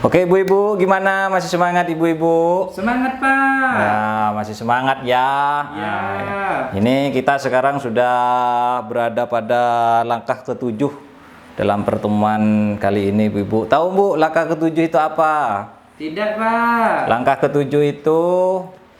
Oke ibu-ibu, gimana? Masih semangat ibu-ibu? Semangat Pak. Ya, masih semangat ya. Ya. Ini kita sekarang sudah berada pada langkah ketujuh dalam pertemuan kali ini ibu-ibu. Tahu Bu, langkah ketujuh itu apa? Tidak Pak. Langkah ketujuh itu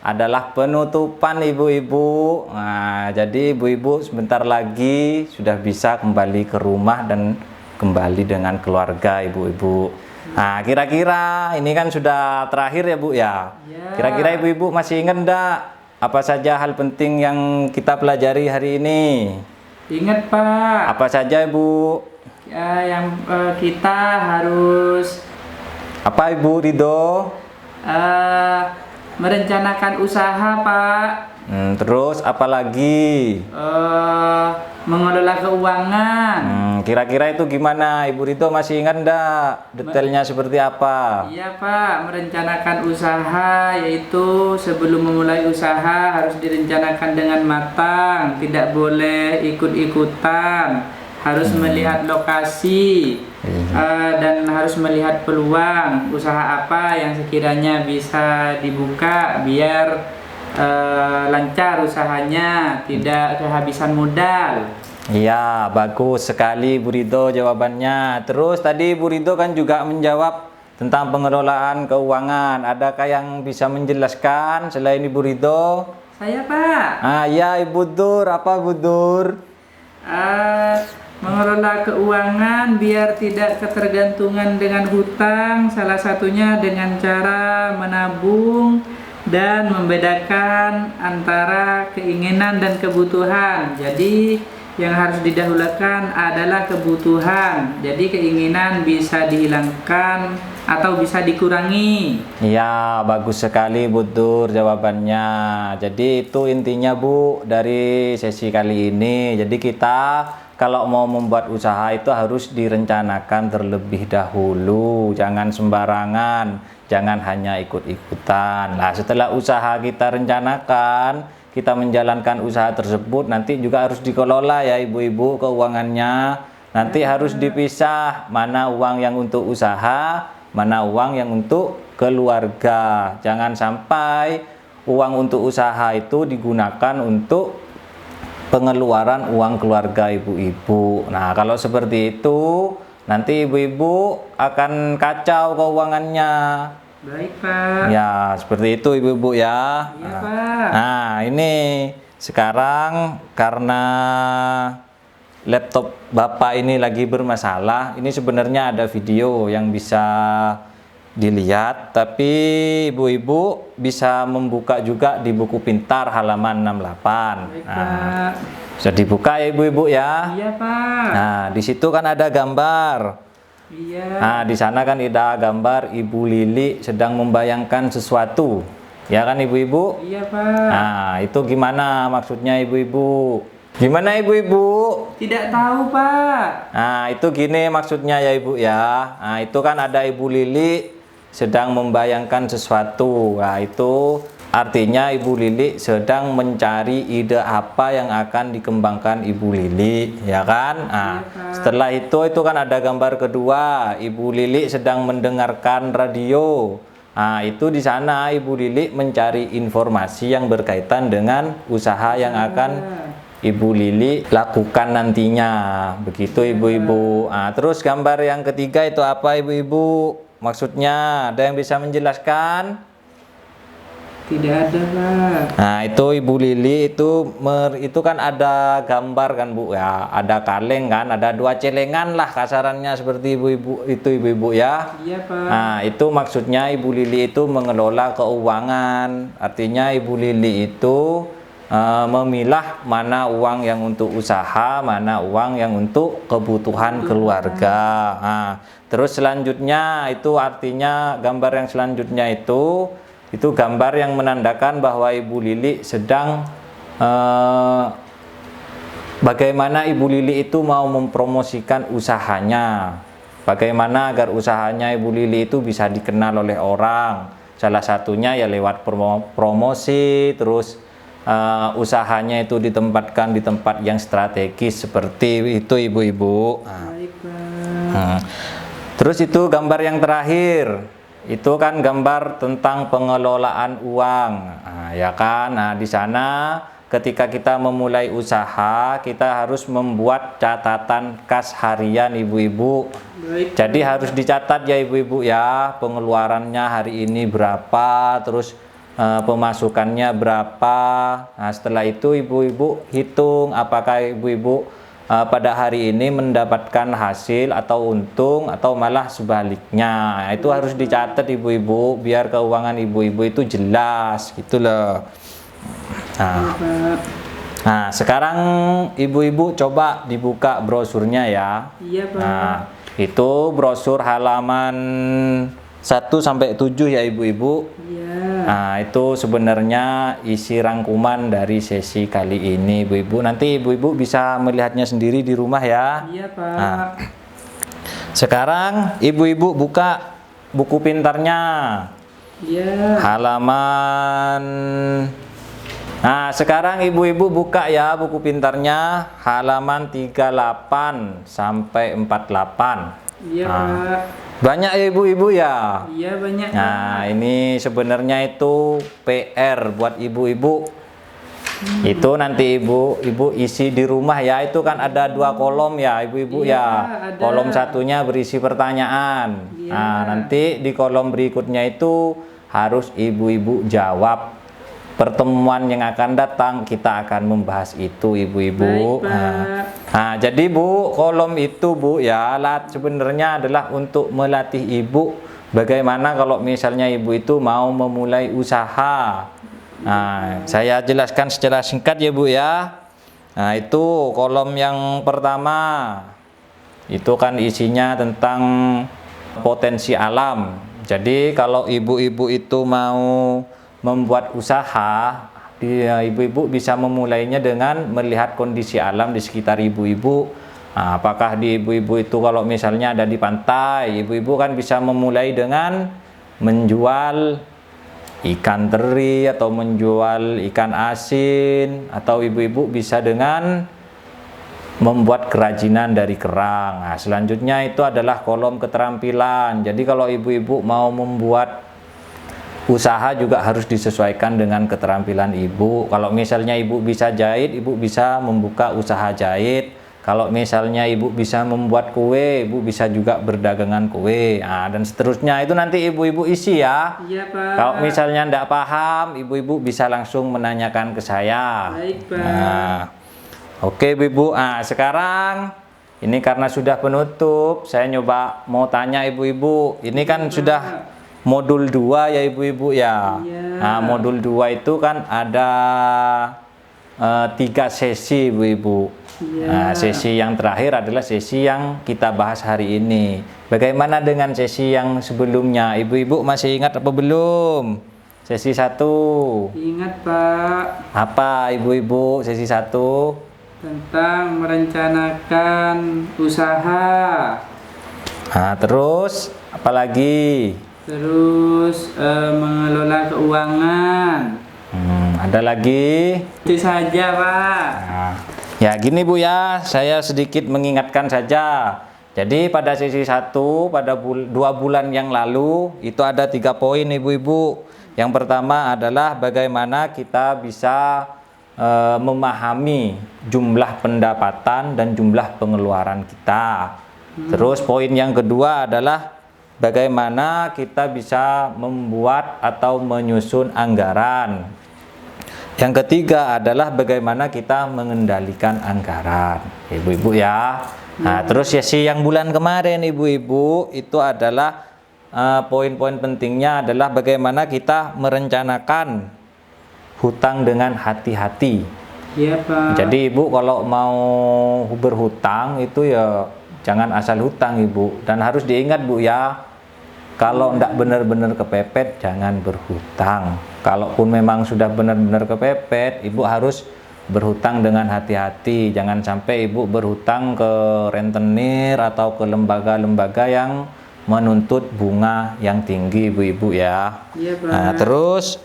adalah penutupan ibu-ibu. Nah, jadi ibu-ibu sebentar lagi sudah bisa kembali ke rumah dan kembali dengan keluarga ibu-ibu. Nah, kira-kira ini kan sudah terakhir ya Bu ya. Kira-kira ibu-ibu masih ingat enggak apa saja hal penting yang kita pelajari hari ini? Ingat Pak. Apa saja Ibu? Ya, yang kita harus Apa Ibu Ridho? merencanakan usaha Pak. Terus apa lagi? Mengelola keuangan. Kira-kira itu gimana? Ibu Ridho masih ingat enggak detailnya seperti apa? Iya Pak, merencanakan usaha yaitu sebelum memulai usaha harus direncanakan dengan matang, tidak boleh ikut-ikutan, harus melihat lokasi dan harus melihat peluang usaha apa yang sekiranya bisa dibuka biar lancar usahanya, tidak kehabisan modal. Iya, bagus sekali Bu Ridho jawabannya. Terus tadi Bu Ridho kan juga menjawab tentang pengelolaan keuangan. Adakah yang bisa menjelaskan selain Ibu Ridho? Saya Pak. Ya Ibu Dur, apa Bu Dur? Mengelola keuangan biar tidak ketergantungan dengan hutang, salah satunya dengan cara menabung dan membedakan antara keinginan dan kebutuhan. Jadi yang harus didahulukan adalah kebutuhan. Jadi keinginan bisa dihilangkan atau bisa dikurangi. Iya, bagus sekali Bu Dur jawabannya. Jadi itu intinya Bu dari sesi kali ini. Jadi kita kalau mau membuat usaha itu harus direncanakan terlebih dahulu. Jangan sembarangan, jangan hanya ikut-ikutan. Nah, setelah usaha kita rencanakan, kita menjalankan usaha tersebut, nanti juga harus dikelola ya ibu-ibu keuangannya. Nanti harus dipisah mana uang yang untuk usaha, mana uang yang untuk keluarga. Jangan sampai uang untuk usaha itu digunakan untuk pengeluaran uang keluarga ibu-ibu. Nah, kalau seperti itu nanti ibu-ibu akan kacau keuangannya. Baik Pak. Ya, seperti itu ibu-ibu ya. Iya Pak. Nah, ini sekarang karena laptop Bapak ini lagi bermasalah, ini sebenarnya ada video yang bisa dilihat, tapi ibu-ibu bisa membuka juga di buku pintar halaman 68. Baik, Nah, Pak. bisa dibuka ya ibu-ibu ya. Iya Pak. Nah, di situ kan ada gambar. Iya. Nah, di sana kan ada gambar Ibu Lili sedang membayangkan sesuatu. Ya kan ibu-ibu? Iya Pak. Nah, itu gimana maksudnya ibu-ibu? Gimana ibu-ibu? Tidak tahu Pak. Nah, itu gini maksudnya ya ibu ya. Nah, itu kan ada Ibu Lili sedang membayangkan sesuatu. Nah, itu artinya Ibu Lili sedang mencari ide apa yang akan dikembangkan Ibu Lili, ya kan? Nah, setelah itu kan ada gambar kedua, Ibu Lili sedang mendengarkan radio. Nah, itu di sana Ibu Lili mencari informasi yang berkaitan dengan usaha yang akan Ibu Lili lakukan nantinya. Begitu ibu-ibu. Nah, terus gambar yang ketiga itu apa ibu-ibu? Maksudnya ada yang bisa menjelaskan? Tidak ada Pak. Nah, itu Ibu Lili itu kan ada gambar kan Bu ya, ada kaleng kan, ada dua celengan lah kasarannya seperti ibu-ibu itu ibu-ibu ya. Iya Pak. Nah, itu maksudnya Ibu Lili itu mengelola keuangan. Artinya Ibu Lili itu memilah mana uang yang untuk usaha, mana uang yang untuk kebutuhan keluarga. Nah, terus selanjutnya itu artinya gambar yang selanjutnya itu gambar yang menandakan bahwa Ibu Lili sedang bagaimana Ibu Lili itu mau mempromosikan usahanya. Bagaimana agar usahanya Ibu Lili itu bisa dikenal oleh orang. Salah satunya ya lewat promosi, terus usahanya itu ditempatkan di tempat yang strategis seperti itu ibu-ibu. Baik Pak. Terus itu gambar yang terakhir, itu kan gambar tentang pengelolaan uang, nah, ya kan. Nah, di sana ketika kita memulai usaha, kita harus membuat catatan kas harian ibu-ibu. Baik. Jadi harus dicatat ya ibu-ibu ya, pengeluarannya hari ini berapa, terus pemasukannya berapa. Nah, setelah itu ibu-ibu hitung apakah ibu-ibu pada hari ini mendapatkan hasil atau untung atau malah sebaliknya. Nah, itu harus dicatat ibu-ibu biar keuangan ibu-ibu itu jelas gitu loh. Nah, sekarang ibu-ibu coba dibuka brosurnya ya. Iya, Pak. Nah, itu brosur halaman 1 sampai 7 ya ibu-ibu. Iya. Nah, itu sebenarnya isi rangkuman dari sesi kali ini ibu-ibu. Nanti ibu-ibu bisa melihatnya sendiri di rumah ya. Iya, Pak. Nah, sekarang ibu-ibu buka buku pintarnya. Iya. Halaman. Nah, sekarang ibu-ibu buka ya buku pintarnya halaman 38 sampai 48. Iya, Pak. Banyak ya ibu-ibu ya. Iya, banyak. Nah, ini sebenarnya itu PR buat ibu-ibu. Itu nanti ibu-ibu isi di rumah ya. Itu kan ada 2 kolom ya ibu-ibu Iya, ya. ada. Kolom satunya berisi pertanyaan. Iya. Nah, nanti di kolom berikutnya itu harus ibu-ibu jawab. Pertemuan yang akan datang kita akan membahas itu ibu-ibu. Baik, Pak. Nah, jadi Bu, kolom itu Bu ya, sebenarnya adalah untuk melatih ibu bagaimana kalau misalnya ibu itu mau memulai usaha. Nah, saya jelaskan secara singkat ya Bu ya. Nah, itu kolom yang pertama. Itu kan isinya tentang potensi alam. Jadi kalau ibu-ibu itu mau membuat usaha, ibu-ibu bisa memulainya dengan melihat kondisi alam di sekitar ibu-ibu. Nah, apakah di ibu-ibu itu kalau misalnya ada di pantai, ibu-ibu kan bisa memulai dengan menjual ikan teri atau menjual ikan asin, atau ibu-ibu bisa dengan membuat kerajinan dari kerang. Nah, selanjutnya itu adalah kolom keterampilan. Jadi kalau ibu-ibu mau membuat usaha juga harus disesuaikan dengan keterampilan ibu. Kalau misalnya ibu bisa jahit, ibu bisa membuka usaha jahit. Kalau misalnya ibu bisa membuat kue, ibu bisa juga berdagangan kue. Nah, dan seterusnya itu nanti ibu-ibu isi ya. Iya, Pak. Kalau misalnya tidak paham, ibu-ibu bisa langsung menanyakan ke saya. Baik, Pak. Nah, oke ibu-ibu. Nah, sekarang ini karena sudah penutup, saya nyoba mau tanya ibu-ibu. Ini kan sudah modul 2 ya ibu-ibu ya. Iya. Nah, modul 2 itu kan ada 3 sesi ibu-ibu. Iya. Nah, sesi yang terakhir adalah sesi yang kita bahas hari ini. Bagaimana dengan sesi yang sebelumnya? Ibu-ibu masih ingat apa belum? Sesi 1. Ingat, Pak. Apa ibu-ibu sesi 1? Tentang merencanakan usaha. Nah, terus apalagi? Terus mengelola keuangan. Ada lagi? Itu saja, Pak. Nah, ya gini Bu ya, saya sedikit mengingatkan saja. Jadi pada sesi 1 pada 2 bulan yang lalu itu ada 3 poin ibu-ibu. Yang pertama adalah bagaimana kita bisa memahami jumlah pendapatan dan jumlah pengeluaran kita. Terus poin yang kedua adalah bagaimana kita bisa membuat atau menyusun anggaran. Yang ketiga adalah bagaimana kita mengendalikan anggaran, ibu-ibu ya. Nah, terus sesi yang bulan kemarin ibu-ibu itu adalah poin-poin pentingnya adalah bagaimana kita merencanakan hutang dengan hati-hati. Iya, Pak. Jadi ibu kalau mau berhutang itu ya jangan asal hutang ibu, dan harus diingat Bu ya, kalau tidak benar-benar kepepet jangan berhutang. Kalaupun memang sudah benar-benar kepepet, ibu harus berhutang dengan hati-hati. Jangan sampai ibu berhutang ke rentenir atau ke lembaga-lembaga yang menuntut bunga yang tinggi ibu-ibu ya. Iya, Pak. Nah, terus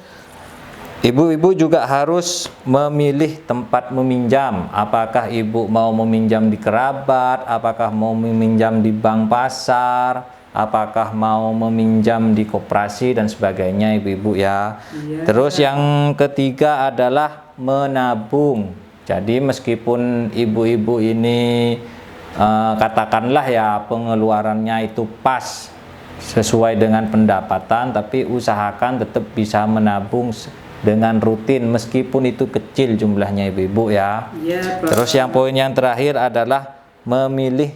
ibu-ibu juga harus memilih tempat meminjam. Apakah ibu mau meminjam di kerabat, apakah mau meminjam di bank pasar, apakah mau meminjam di koperasi dan sebagainya ibu-ibu ya. Iya. Terus yang ketiga adalah menabung. Jadi meskipun ibu-ibu ini katakanlah ya pengeluarannya itu pas sesuai dengan pendapatan, tapi usahakan tetap bisa menabung dengan rutin meskipun itu kecil jumlahnya ibu-ibu ya. Iya, Pak. Terus yang poin yang terakhir adalah memilih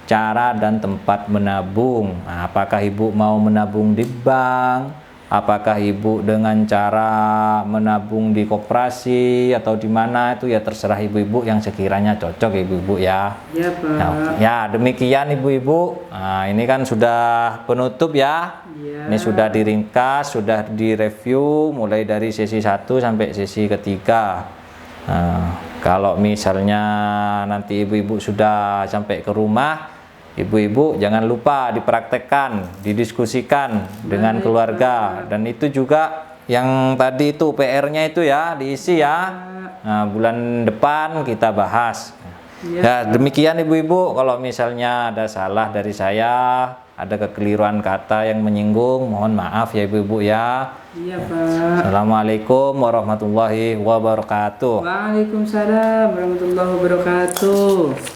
cara dan tempat menabung. Nah, apakah ibu mau menabung di bank? Apakah ibu dengan cara menabung di koperasi atau di mana, itu ya terserah ibu-ibu yang sekiranya cocok ibu-ibu ya. Iya, Pak. Nah, ya demikian ibu-ibu. Nah, ini kan sudah penutup ya. Iya. Ini sudah diringkas, sudah direview mulai dari sesi 1 sampai sesi ketiga. Nah, kalau misalnya nanti ibu-ibu sudah sampai ke rumah, ibu-ibu jangan lupa dipraktekkan, didiskusikan dengan keluarga. Dan itu juga yang tadi itu PR-nya itu ya diisi ya. Nah, bulan depan kita bahas. Ya, demikian ibu-ibu. Kalau misalnya ada salah dari saya, ada kekeliruan kata yang menyinggung, mohon maaf ya ibu-ibu ya. Iya, Pak. Assalamualaikum warahmatullahi wabarakatuh. Waalaikumsalam warahmatullahi wabarakatuh.